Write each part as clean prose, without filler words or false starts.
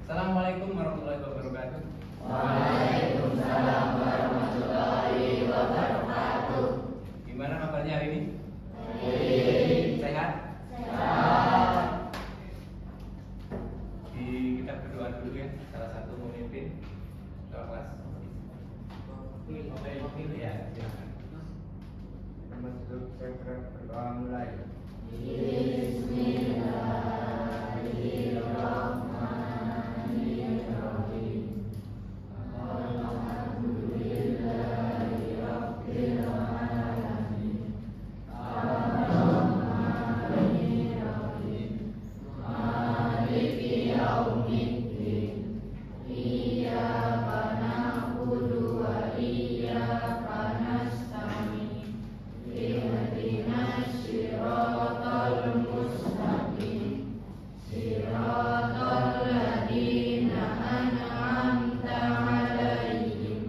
Assalamualaikum warahmatullahi wabarakatuh. Waalaikumsalam warahmatullahi wabarakatuh. Gimana kabarnya hari ini? Baik. Sehat? Sehat. Kita berdoa dulu ya. Salah satu pemimpin kelas. Ya, silakan. Berdoa mulai. Bismillahirrahmanirrahim. Alhamdulillahirabbil alamin. Ar-Rahmanirrahim. Maliki yaumiddin. Iyyaka na'budu wa iyyaka nasta'in. Ihdinas siratal mustaqim. Siratal ladzina an'amta 'alaihim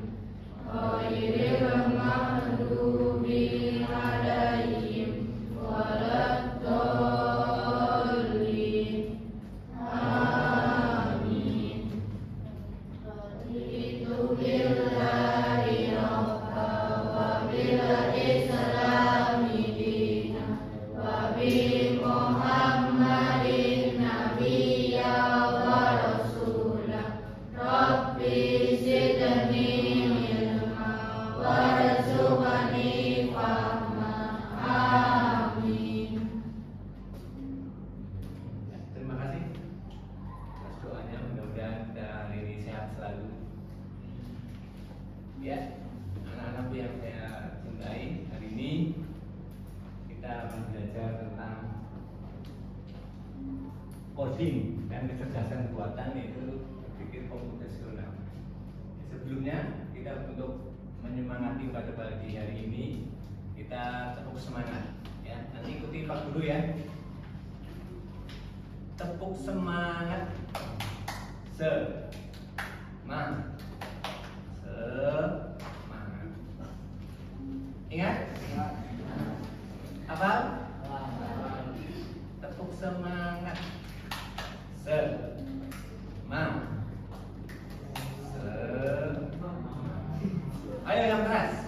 ghairil maghdubi 'alaihim waladdallin. Amin. Raditu billahi rabba wa bil islami dina wa bi Muhammadin nabiyya wa rasula. Rabbi zidni ilma warzuqni fahma. Amin. Terima kasih atas doanya. Mudah-mudahan kita hari ini sehat selalu. Ya, anak-anakku yang saya cintai, hari ini kita akan belajar tentang coding dan kecerdasan buatan, yaitu berpikir komputasional. Sebelumnya kita untuk menyemangati pada pagi hari ini kita tepuk semangat ya. Nanti ikuti Pak Guru ya. Tepuk semangat. Semangat. Ingat? Apa? Tepuk semangat. Semangat. Ayo yang keras.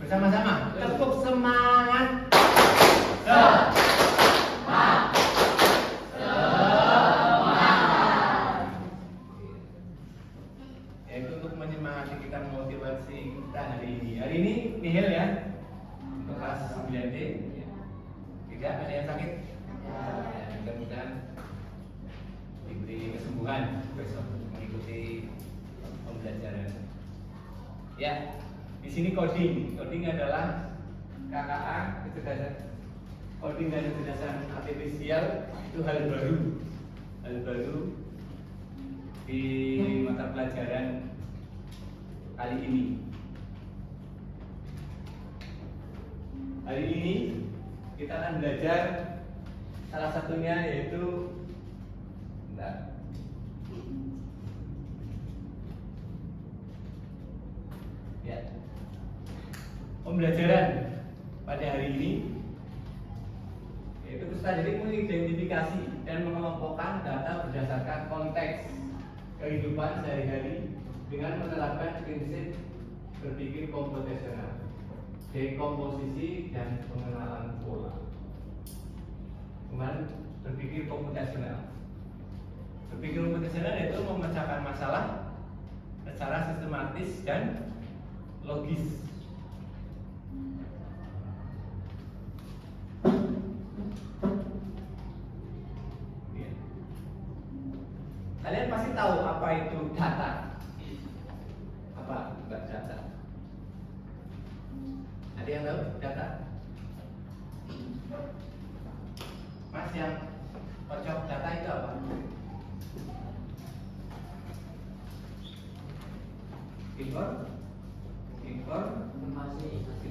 Bersama-sama. Tepuk semangat. Yaitu untuk menyemangati kita, memotivasi kita hari ini. Hari ini nihil ya. Untuk kelas 9D. Tidak ada yang sakit. Ya, mudah-mudahan diberi kesembuhan besok mengikuti pembelajaran. Ya, di sini coding. Coding adalah KKA, kecerdasan coding dan kecerdasan artifisial, itu hal baru di mata pelajaran kali ini. Hari ini kita akan belajar salah satunya yaitu ya, pembelajaran pada hari ini yaitu kita jadi mengidentifikasi dan mengelompokkan data berdasarkan konteks kehidupan sehari-hari dengan menerapkan prinsip berpikir komputasional, dekomposisi dan pengenalan pola. Kemudian berpikir komputasional. Berpikir komputasional yaitu memecahkan masalah secara sistematis dan logis. Ya. Kalian pasti tahu apa itu data. Apa enggak data? Ada yang tahu data? Mas yang pojok data itu apa?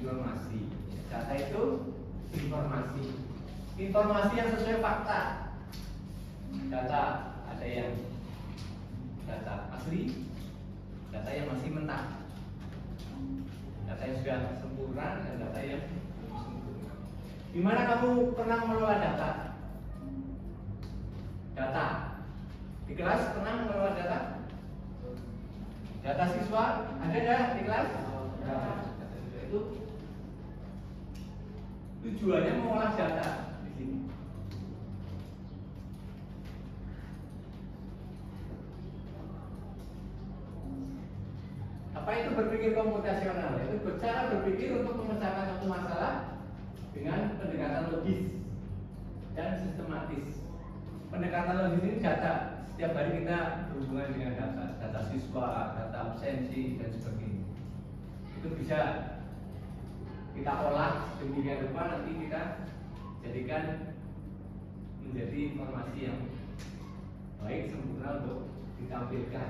Informasi. Data itu informasi. Informasi yang sesuai fakta. Data ada yang data asli, data yang masih mentah, data yang sudah sempurna dan data yang belum sempurna. Gimana kamu pernah mengelola data? Data Di kelas pernah mengelola data? Data siswa ada nggak di kelas? Data siswa itu tujuannya mengolah data di sini. Apa itu berpikir komputasional? Itu cara berpikir untuk memecahkan satu masalah dengan pendekatan logis dan sistematis. Pendekatan logis ini data. Setiap hari kita berhubungan dengan data siswa, data absensi dan sebagainya. Itu bisa kita olah demikian rupa, nanti kita jadikan menjadi informasi yang baik, sempurna untuk ditampilkan.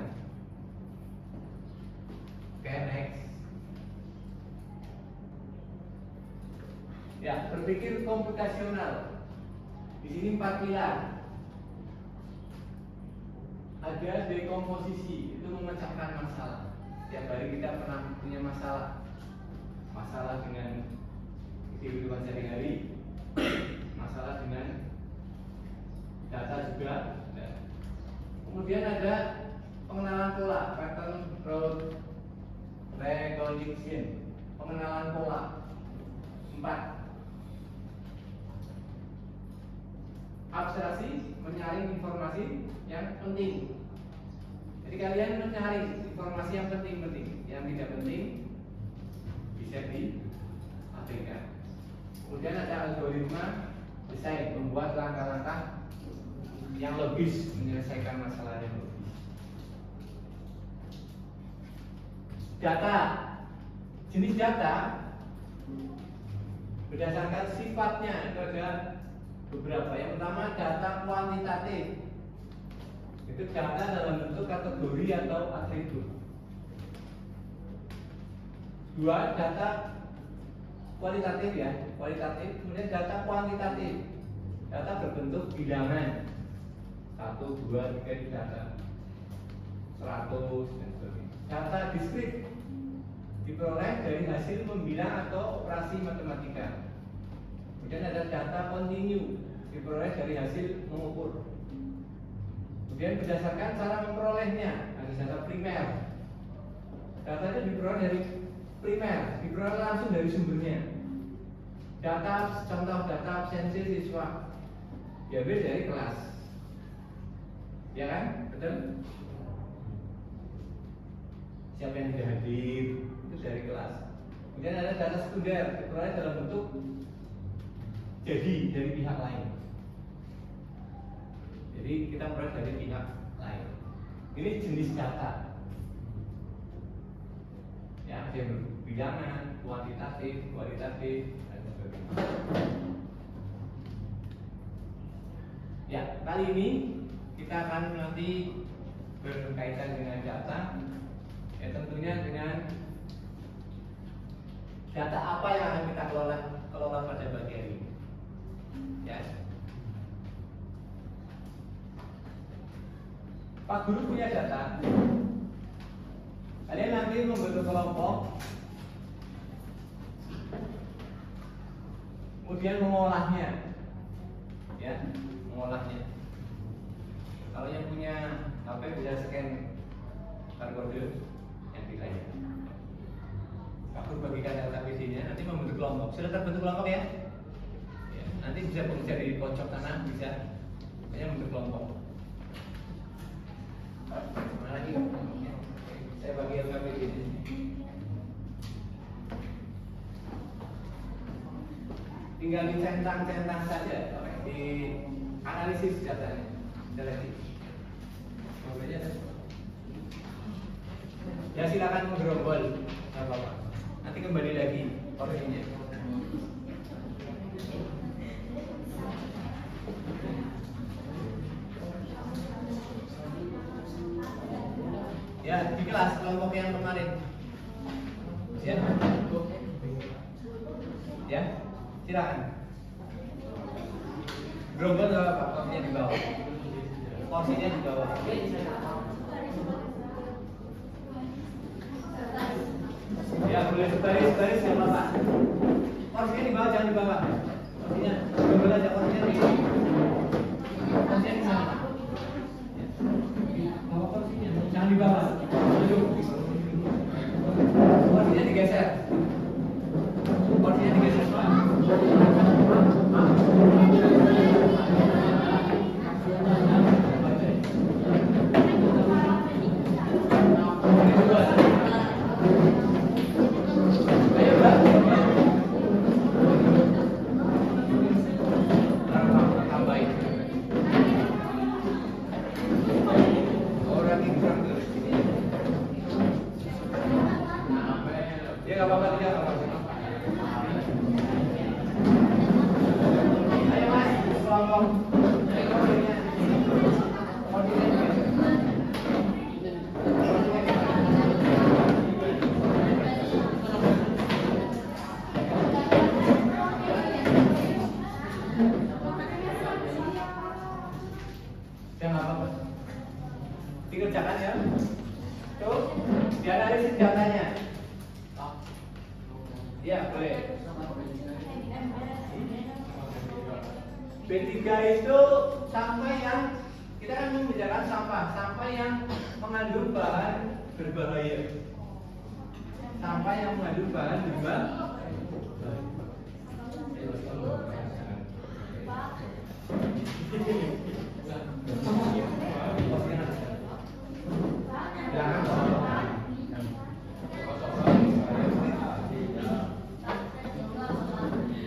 Oke, next. Ya, berpikir komputasional. Di sini 4 pilar. Ada dekomposisi, itu memecahkan masalah. Setiap hari kita pernah punya masalah dengan kehidupan sehari-hari, masalah dengan data juga. Kemudian ada pengenalan pola, pattern recognition, pengenalan pola. 4. Abstraksi, menyaring informasi yang penting. Jadi kalian mencari informasi yang penting-penting, yang tidak penting bisa diabaikan. Kemudian ada algoritma desain, membuat langkah-langkah yang logis menyelesaikan masalah yang logis. Data, jenis data berdasarkan sifatnya itu ada beberapa. Yang pertama data kuantitatif. Itu data dalam bentuk kategori atau atribut. 2 data kualitatif ya, kualitatif. Kemudian data kuantitatif. Data berbentuk bilangan. 1, 2, 3 itu data 100 dan sebagainya. Data diskrit diperoleh dari hasil membilang atau operasi matematika. Kemudian ada data kontinu diperoleh dari hasil mengukur. Kemudian berdasarkan cara memperolehnya, ada data primer. Datanya diperoleh dari primer, diperoleh langsung dari sumbernya. Data, contoh data absensi siswa diambil dari kelas. Ya kan? Betul? Siapa yang tidak hadir itu dari kelas. Kemudian ada data sekunder diperoleh dalam bentuk jadi dari pihak lain. Jadi kita peroleh dari pihak lain. Ini jenis data. Ya, ada yang bilangan, kuantitatif, kualitatif, dan sebagainya. Ya, kali ini kita akan nanti berkaitan dengan data. Ya, tentunya dengan data apa yang akan kita kelola pada pagi hari ini. Ya. Pak Guru punya data. Kalian nanti membentuk kelompok, kemudian mengolahnya, ya, mengolahnya. Kalau yang punya HP bisa scan barcode yang di layar. Pak Guru bagikan data PC-nya, nanti membentuk kelompok. Sudah terbentuk kelompok ya? Ya, nanti bisa bekerja di pojok sana, bisa. Hanya membentuk kelompok. Mana lagi? Saya bagi LKPD ini. Tinggal dicentang-centang saja, di analisis datanya. Lagi. Ya silakan menggerombol, nggak apa-apa. Nanti kembali lagi porsinya. Ya, di kelas kelompok yang kemarin. Ya. Ya, silakan. Gerombol nggak apa-apa, porsinya di bawah. Porsinya di bawah. Ya, boleh sebaris ya Bapak. Porsinya di bawah, jangan di bawah. Porsinya, gerombol aja porsinya di sana. Ya. dikerjakan ya. Tuh, dianalisis datanya. Ya, boleh. B3 itu sampah yang kita kan membicarakan sampah yang mengandung bahan berbahaya. Sampah yang mengandung bahan berbahaya.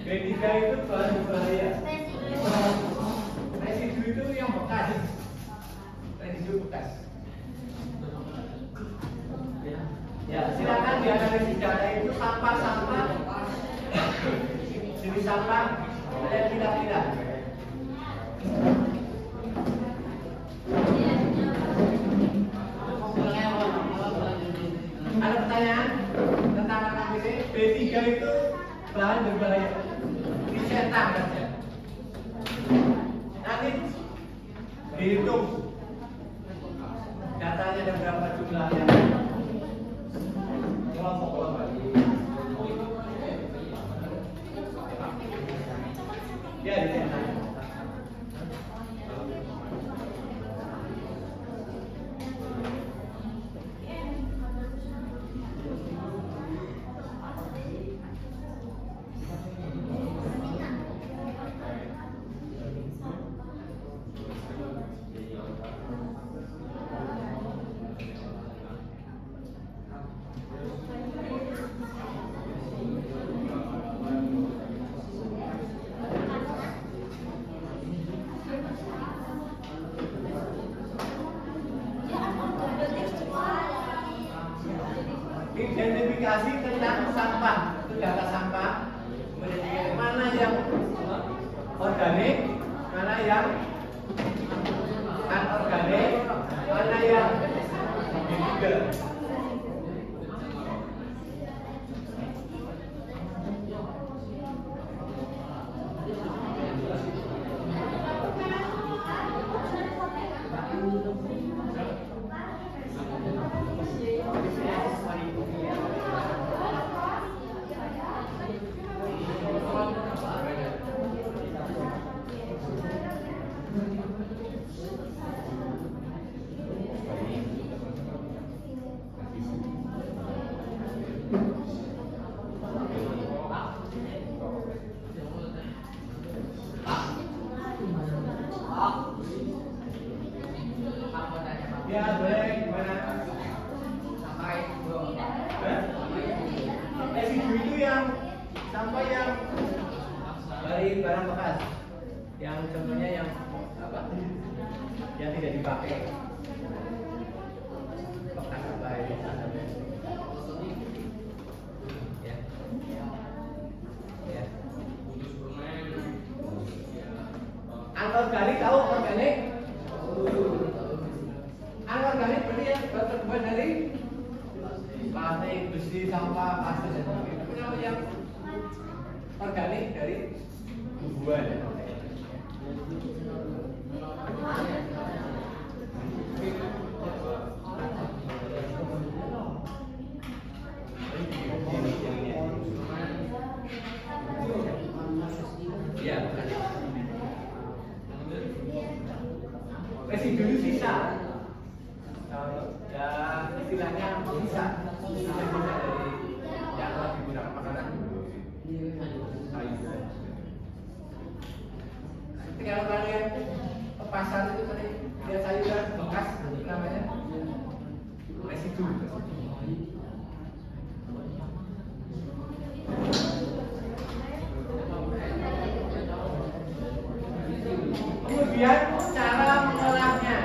B3 itu bahan berbahaya. Residu itu yang bekas. Residu bekas. Ya, silakan dianalisis data itu sampah-sampah. Jenis sampah ada tidak-tidak. Ada pertanyaan tentang KPC? B3 itu bahan berbahaya. Dicetak saja. Nanti dihitung datanya ada berapa jumlahnya. Kelompok-kelompok. Ya, dicetak. Identifikasi tentang sampah, itu data sampah. Mana yang organik, mana yang anorganik, mana yang biological. Ya, boleh gimana? Residu itu yang sampah yang dari barang bekas, yang contohnya yang apa? Yang tidak dipakai. Bekas apa itu? Ya. Ya. Anorganik tahu organik? Anorganik berarti ya terbuat dari plastik, besi, sampah, plastik dan sebagainya. Tapi kalau yang organik dari tumbuhan. Ya. Residu itu sisa. Ya istilahnya sisa dari yang telah digunakan makanan. Kalau kalian ke pasar itu tadi lihat sayuran bekas namanya residu. Kemudian cara mengolahnya.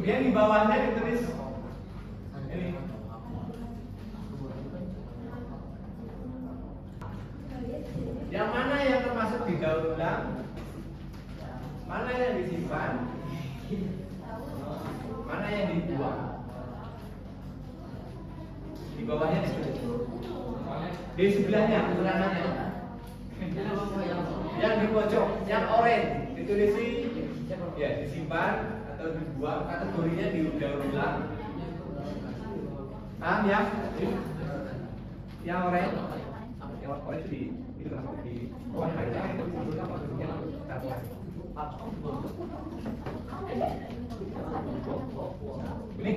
Kemudian di bawahnya ditulis ini. Yang mana yang termasuk di daur ulang? Mana yang disimpan? Mana yang dibuang? Di bawahnya ditulis. Di sebelahnya ulangannya. Yang di pojok, yang oranye ditulis ya disimpan atau dibuang, kategorinya di daur ulang. Paham ya? Yang oranye itu di bawah aja. Ini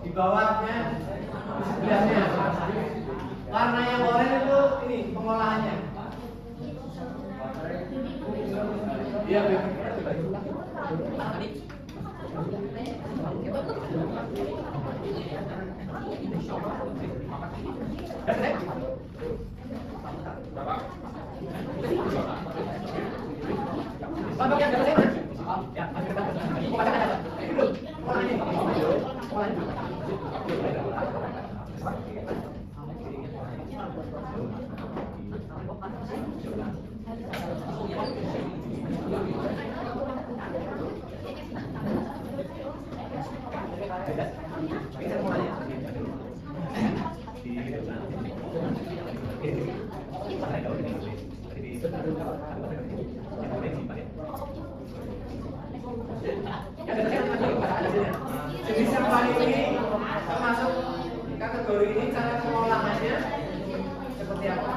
di bawahnya, di sebelahnya. Warna yang oranye itu ini pengolahannya. Iya, jenis yang paling ini termasuk kategori ini, cara pengolahannya seperti apa?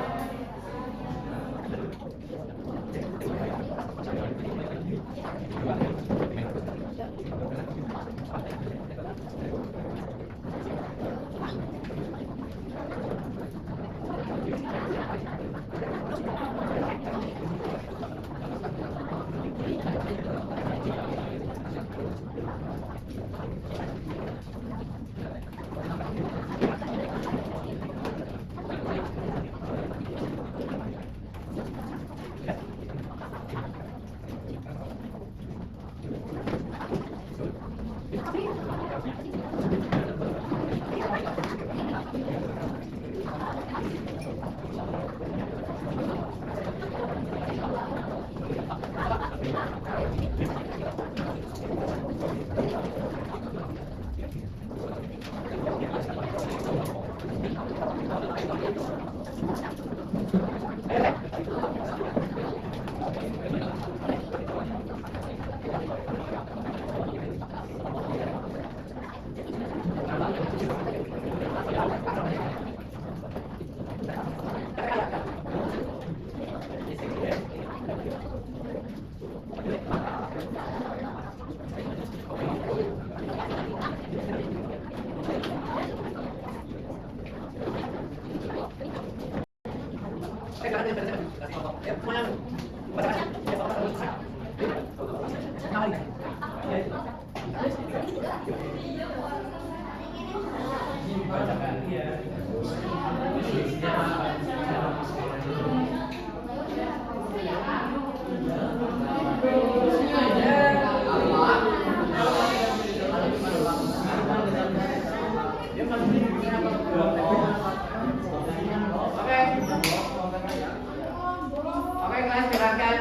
Oke kelas silakan.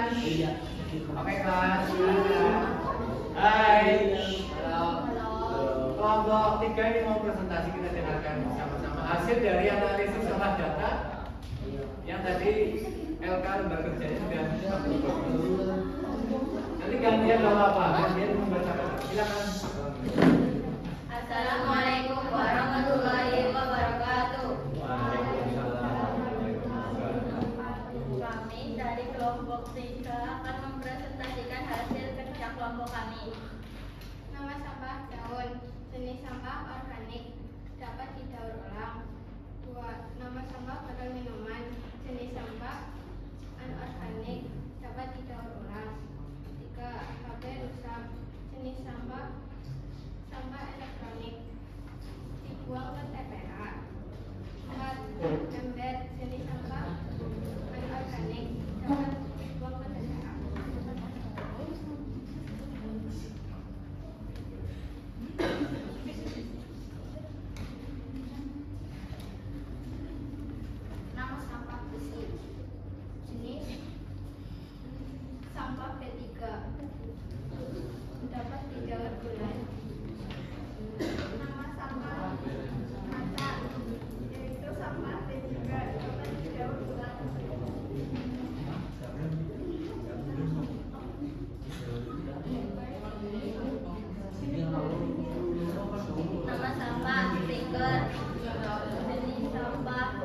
Oke kelas. Hai. Kelompok 3 ini mau presentasi, kita dengarkan bersama-sama hasil dari analisis olah data yang tadi LK lembar kerjanya sudah. Nanti gantian gak apa-apa, gantian membacakan. Silakan. Assalamualaikum warahmatullahi wabarakatuh. Kami dari kelompok 3 akan mempresentasikan hasil kerja kelompok kami. Nama sampah daun, jenis sampah organik, dapat didaur ulang. 2. Nama sampah botol minuman, jenis sampah anorganik, dapat didaur ulang. 3. HP rusak, speaker, jenis sampah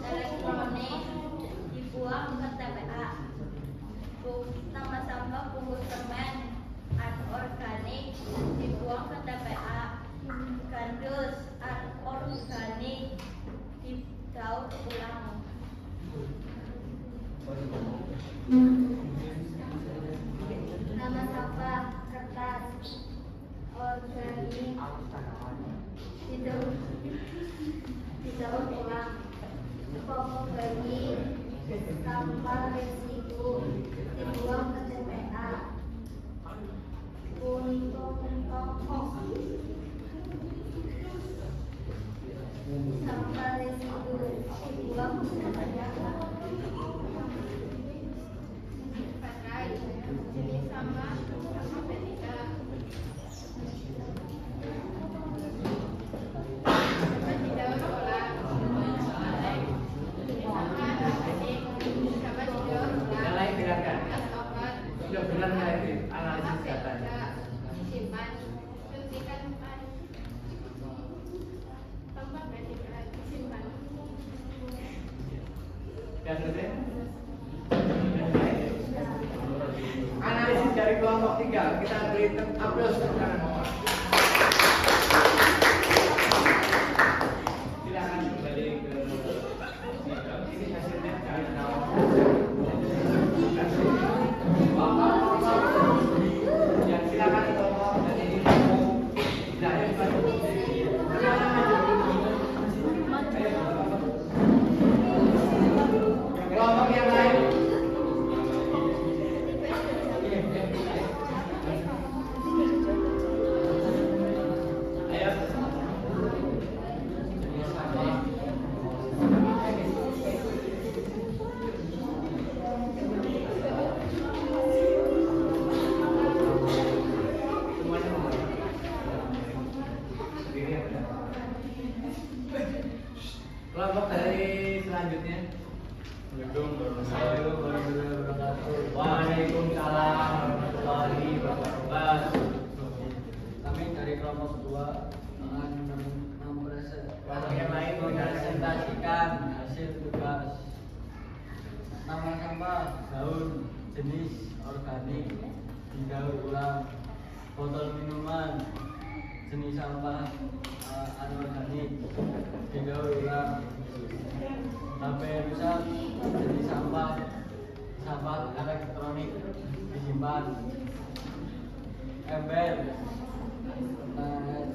elektronik dibuang ke TPA. Nama sampah bungkus permen anorganik dibuang ke TPA. Kardus anorganik didaur ulang. Nama sampah kertas organik didaur ulang. Popok bayi sampah residu dibuang ke TPA. Puntung rokok sampah residu dibuang ke TPA. Baterai, jenis sampah P3. Dapat didaur ulang. Jenis sampah organik dapat didaur ulang. Yang lain silakan. Bekas obat Sudah benar nggak itu analisis sampah datanya? P3 disimpan. Suntikan sampah P3 disimpan. Yang selesai? Analisis dari kelompok 3 kita beri aplaus tepuk tangan mohon. Silakan kembali ke ini hasilnya dari ya silakan kelompok dari dari kelompok yang lain. Ayo. Semuanya kelompok dari selanjutnya. Waalaikumsalam warahmatullahi wabarakatuh. Kami dari kelompok 2 akan Kelompok yang lain mempresentasikan hasil tugas. Nama sampah daun jenis organik didaur ulang. Botol minuman jenis sampah anorganik didaur ulang. HP rusak jenis sampah elektronik disimpan. Ember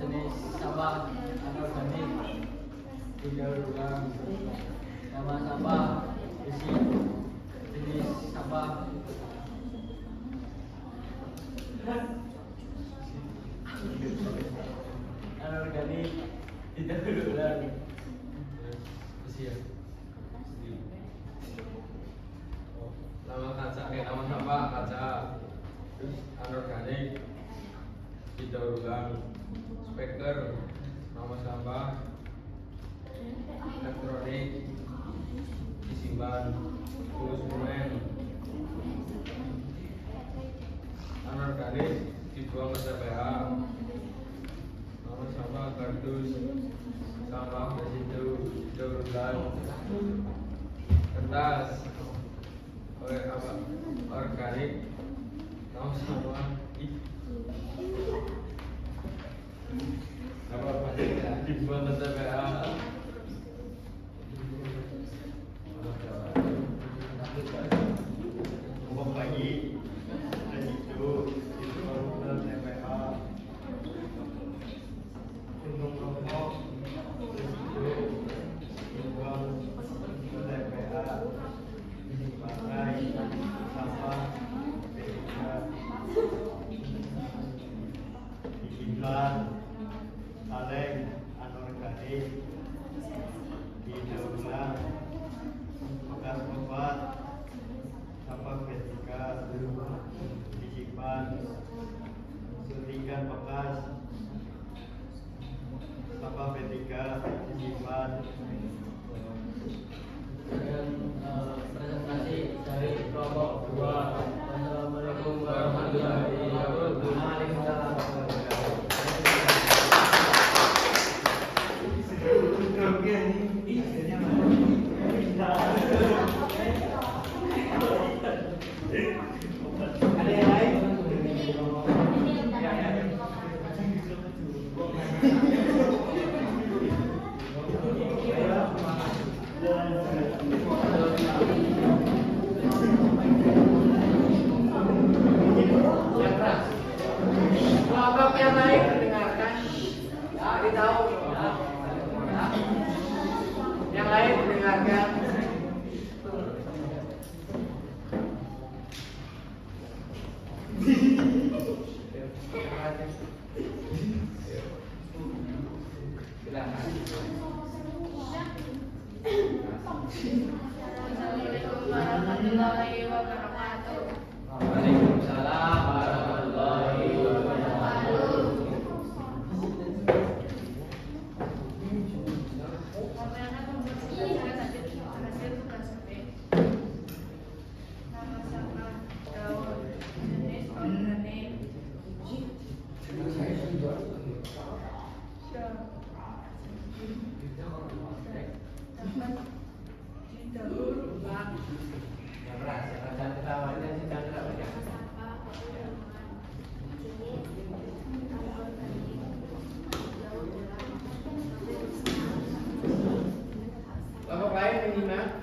jenis sampah anorganik didaur ulang. Nama sampah besi jenis sampah anorganik didaur ulang. Besi ya. Nama sampah kaca anorganik didaur ulang. Speaker nama sampah elektronik disimpan. Bungkus permen anorganik dibuang ke TPA. Nama sampah kardus sampah residu didaur ulang. Kertas organik nama sampah dibuang ke TPA. Popok bayi residu dibuang ke TPA. Puntung rokok residu dibuang ke TPA. Baterai sampah P3 disimpan. Kaleng anorganik didaur ulang. Bekas obat sampah P3 disimpan. Suntikan bekas sampah P3 disimpan. Presentasi dari kelompok 2. Wassalamualaikum warahmatullahi wabarakatuh. Waalaikumsalam warahmatullahi wabarakatuh. Silakan. Assalamualaikum warahmatullahi wabarakatuh. Waalaikumsalam warahmatullahi wabarakatuh. Bagaimana membuat hasil tugas B? Nama sama daun jenis organik. Dapat didaur ulang. Jangan ketawa, jangan ketawa. Kelompok lain menyimak.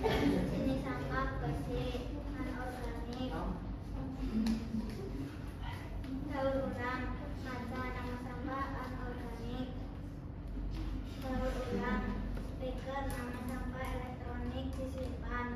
Jenis sampah bersih, anorganik, daur ulang, mata nama sampah anorganik, daur ulang, speaker nama sampah elektronik disimpan.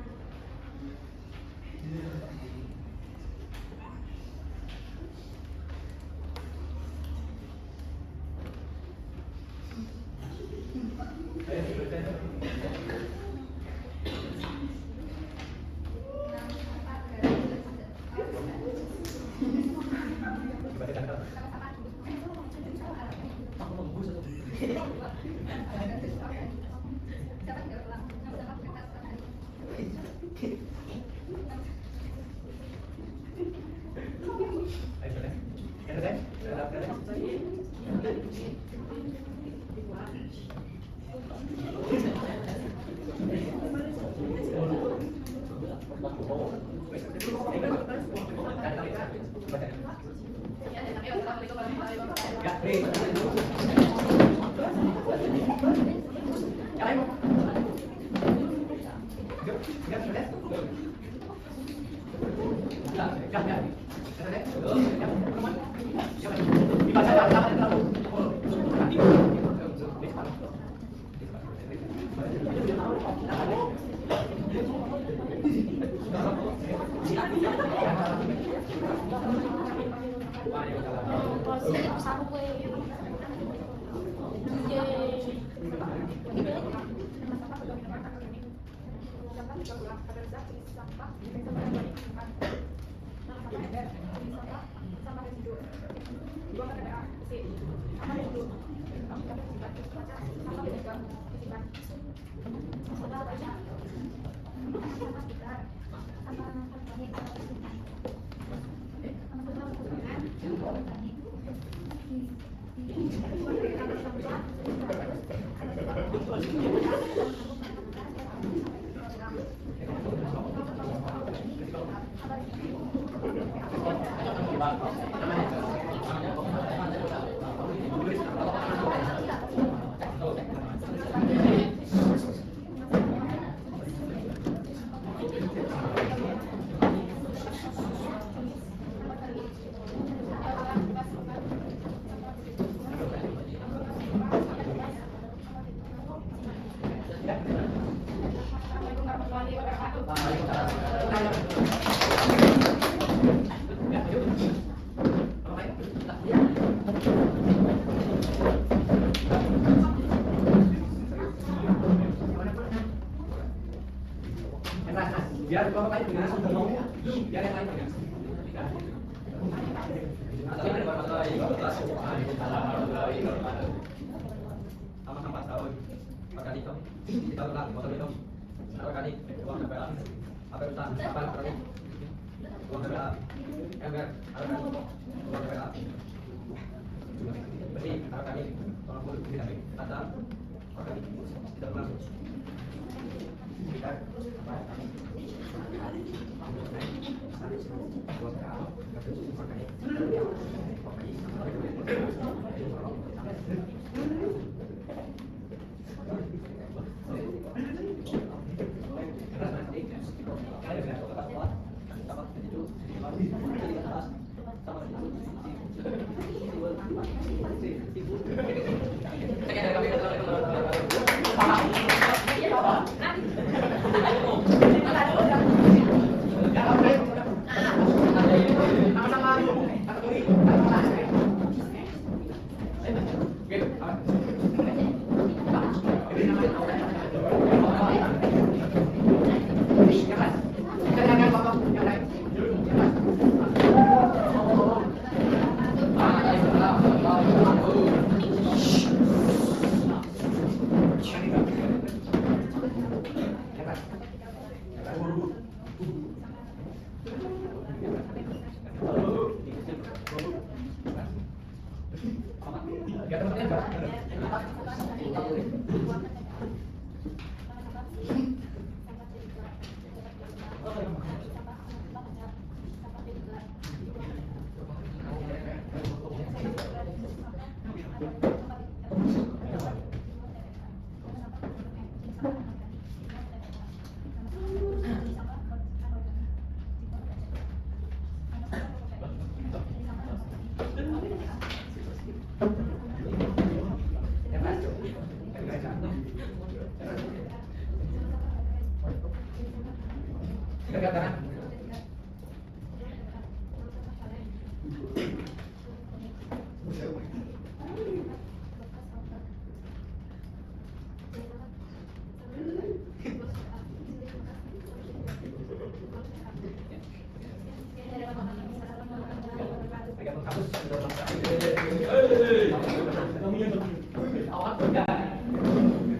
Biar kelompok lain dengan sudah mau, biar yang lain dengan. Sama-sama tahun. Makan itu. Kita ulang motor itu. Kalau kali uang berapa? Apa utang? Apa kali? Uang berapa? Ember. Apa kali? Uang berapa? Beri. Apa kali? Tolong puluh. Kata. Apa kali? Kita ulang. Kita. Kita Sama-sama kategori.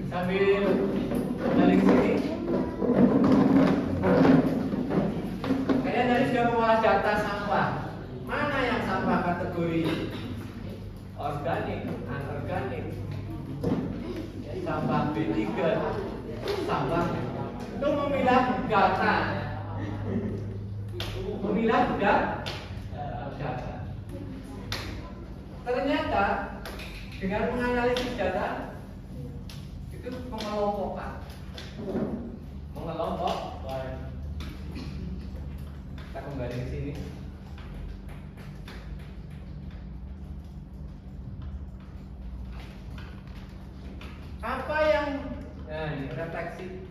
Sambil balik sini. Kalian tadi sudah mengolah data sampah. Mana yang sampah kategori organik, anorganik, sampah B3, sampah itu memilah data. Memilah data. Ternyata dengan menganalisis data itu mengelompokkan, kita kembali ke sini. Apa yang, nah ini refleksi.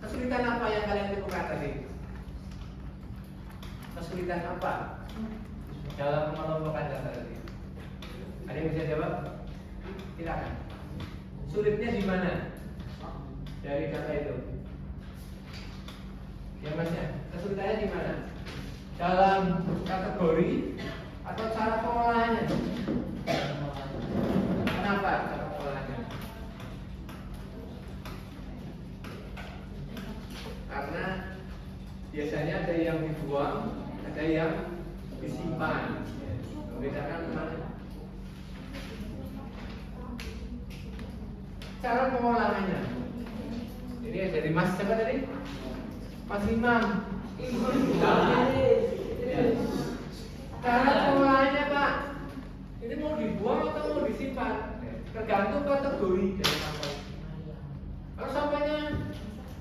Kesulitan apa yang kalian temukan tadi? Kesulitan apa dalam mengelompokkan data tadi? Ada yang bisa jawab? Silakan. Sulitnya di mana dari data itu? Ya masnya, kesulitannya di mana? Dalam kategori atau cara pengolahannya? Kenapa cara pengolahannya? Karena biasanya ada yang dibuang, ada yang disimpan. Membedakan mana? Cara pengolahannya. Ini dari Mas siapa tadi? Mas Imam. Ya. Cara pengolahannya Pak. Ini mau dibuang atau mau disimpan? Tergantung kategori dari sampah. Kalau sampahnya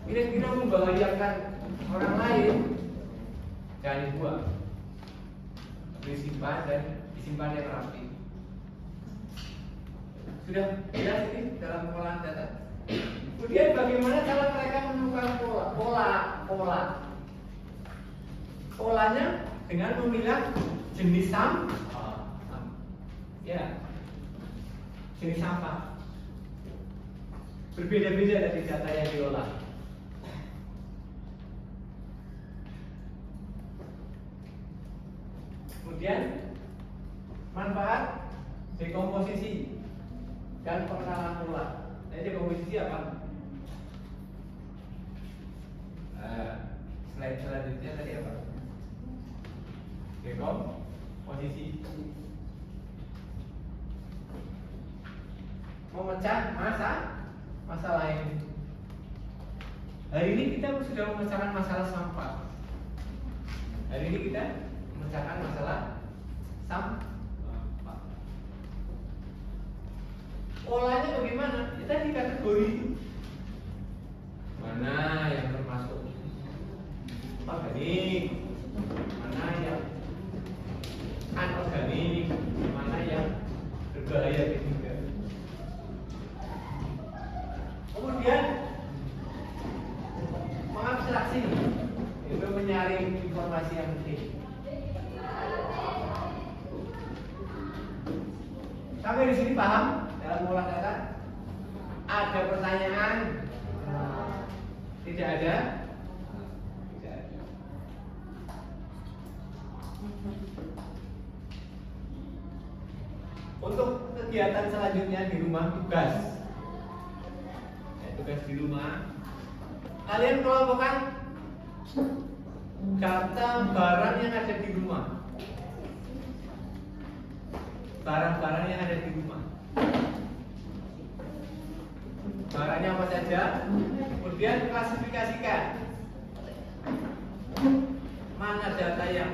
kira-kira membahayakan orang lain, jangan dibuang. Disimpan dan disimpan yang rapi. Sudah jelas ini dalam pengolahan data. Kemudian bagaimana cara mereka menemukan pola? Polanya dengan memilah jenis sampah. Ya, jenis sampah. Berbeda-beda dari data yang diolah. Kemudian manfaat dekomposisi dan pengenalan pola. Jadi dekomposisi apa? Slide selanjutnya tadi apa? Dekomposisi. Memecah masalah ini. Hari ini kita sudah memecahkan masalah sampah. Hari ini kita memecahkan masalah sampah. Polanya bagaimana? Kita di kategori mana yang termasuk organik, mana yang anorganik, mana yang berbahaya juga. Kemudian mengabstraksi itu menyaring informasi yang penting. Sampai di sini paham dalam olah data? Ada pertanyaan? Tidak ada? Tidak ada. Untuk kegiatan selanjutnya di rumah tugas. Tugas di rumah. Kalian kelompokkan data barang yang ada di rumah. Barang-barang yang ada di rumah. Barangnya apa saja? Kemudian klasifikasikan. Mana data yang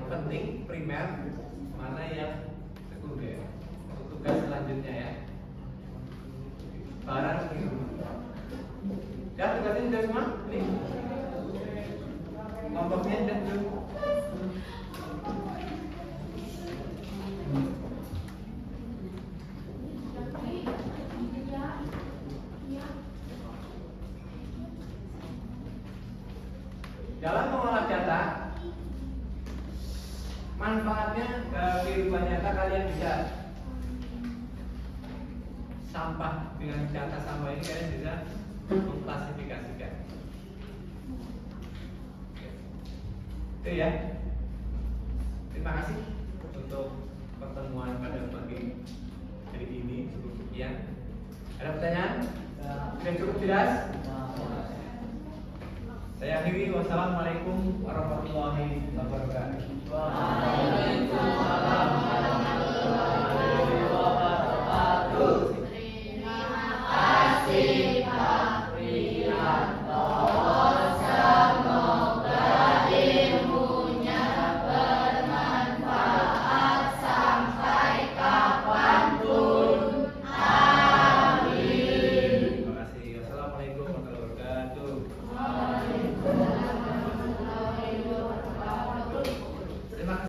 penting, primer, mana yang sekunder. Tugas selanjutnya ya. Barang di rumah. Ya, tugasnya sudah semua? Ini. Kelompoknya sudah belum? Dalam mengolah data, manfaatnya kehidupan nyata kalian bisa sampah dengan data sampah ini kalian bisa mengklasifikasikan. Itu ya. Terima kasih untuk pertemuan pada pagi hari ini. Cukup sekian. Ada pertanyaan? Sudah cukup jelas? Saya akhiri. Wassalamualaikum warahmatullahi wabarakatuh.